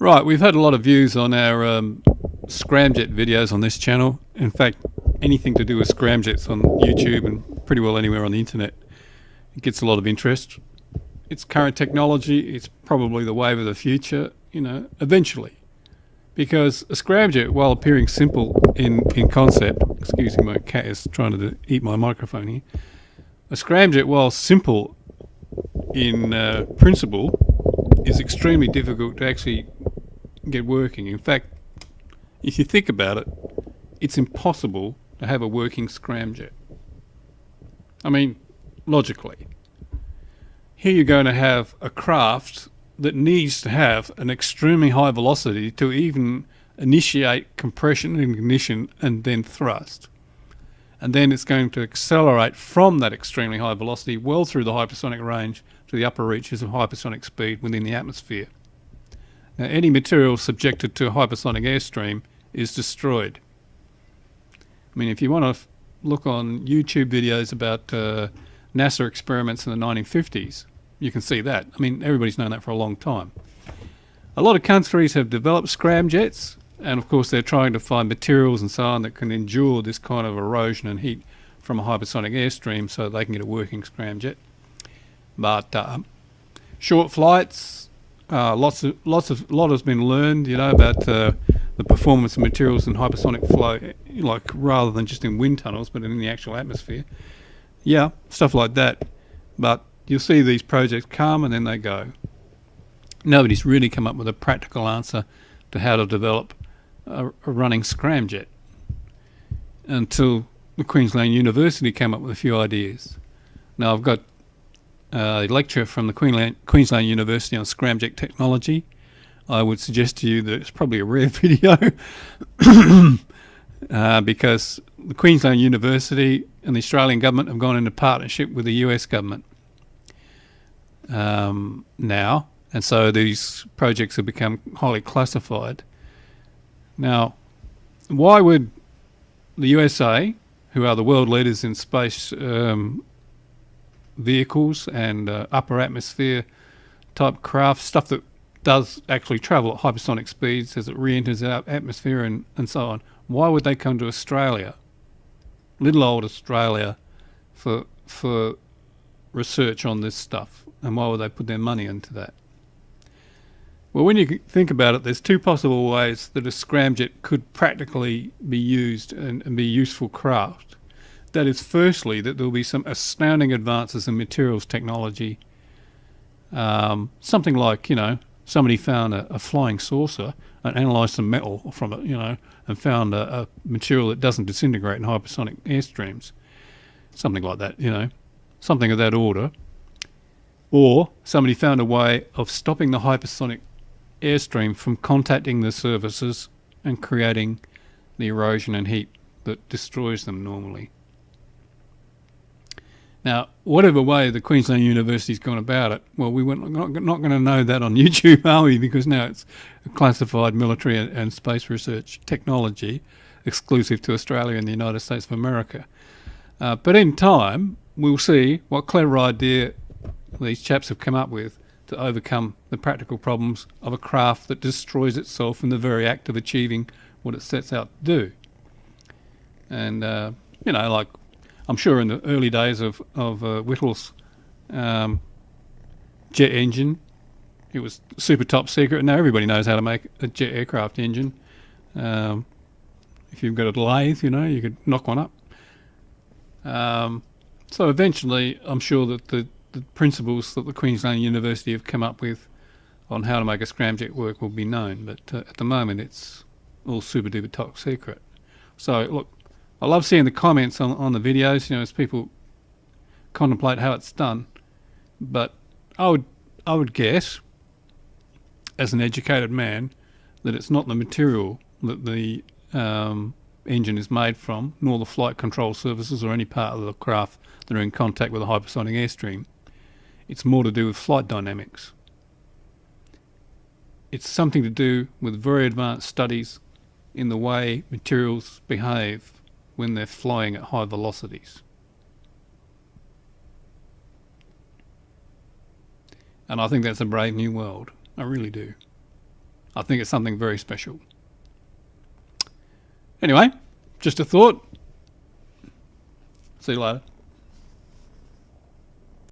Right, we've had a lot of views on our Scramjet videos on this channel. In fact, anything to do with scramjets on YouTube and pretty well anywhere on the internet, it gets a lot of interest. It's current technology. It's probably the wave of the future, eventually. Because a scramjet, while appearing simple in concept, excuse me, my cat is trying to eat my microphone here. A scramjet, while simple in principle, is extremely difficult to actually get working. In fact, if you think about it, it's impossible to have a working scramjet. I mean, logically. Here you're going to have a craft that needs to have an extremely high velocity to even initiate compression and ignition and then thrust. And then it's going to accelerate from that extremely high velocity well through the hypersonic range to the upper reaches of hypersonic speed within the atmosphere. Now, any material subjected to a hypersonic airstream is destroyed. I mean, if you want to look on YouTube videos about NASA experiments in the 1950s, you can see that. I mean, everybody's known that for a long time. A lot of countries have developed scramjets, and of course they're trying to find materials and so on that can endure this kind of erosion and heat from a hypersonic airstream so they can get a working scramjet. But short flights, a lot has been learned, about the performance of materials in hypersonic flow, like rather than just in wind tunnels, but in the actual atmosphere. Yeah, stuff like that. But you'll see these projects come and then they go. Nobody's really come up with a practical answer to how to develop a running scramjet until the Queensland University came up with a few ideas. Now I've got a lecture from the Queensland University on scramjet technology. I would suggest to you that it's probably a rare video because the Queensland University and the Australian government have gone into partnership with the US government now, and so these projects have become highly classified. Now, why would the USA, who are the world leaders in space vehicles and upper atmosphere type craft, stuff that does actually travel at hypersonic speeds as it re-enters our atmosphere and so on, why would they come to Australia, little old Australia, for research on this stuff, and why would they put their money into that? Well, when you think about it, there's two possible ways that a scramjet could practically be used and be useful craft. That is, firstly, that there will be some astounding advances in materials technology. Something like, somebody found a flying saucer and analysed some metal from it, and found a material that doesn't disintegrate in hypersonic airstreams. Something like that, something of that order. Or somebody found a way of stopping the hypersonic airstream from contacting the surfaces and creating the erosion and heat that destroys them normally. Now, whatever way the Queensland University's gone about it, well, we're not going to know that on YouTube, are we? Because now it's classified military and space research technology exclusive to Australia and the United States of America. But in time, we'll see what clever idea these chaps have come up with to overcome the practical problems of a craft that destroys itself in the very act of achieving what it sets out to do. And, like, I'm sure in the early days of Whittle's jet engine, it was super top secret, and now everybody knows how to make a jet aircraft engine. If you've got a lathe, you could knock one up. So eventually, I'm sure that the principles that the Queensland University have come up with on how to make a scramjet work will be known, but at the moment it's all super duper top secret. So look, I love seeing the comments on the videos, as people contemplate how it's done. But I would guess, as an educated man, that it's not the material that the engine is made from, nor the flight control surfaces or any part of the craft that are in contact with a hypersonic airstream. It's more to do with flight dynamics. It's something to do with very advanced studies in the way materials behave when they're flying at high velocities. And I think that's a brave new world. I really do. I think it's something very special. Anyway, just a thought. See you later.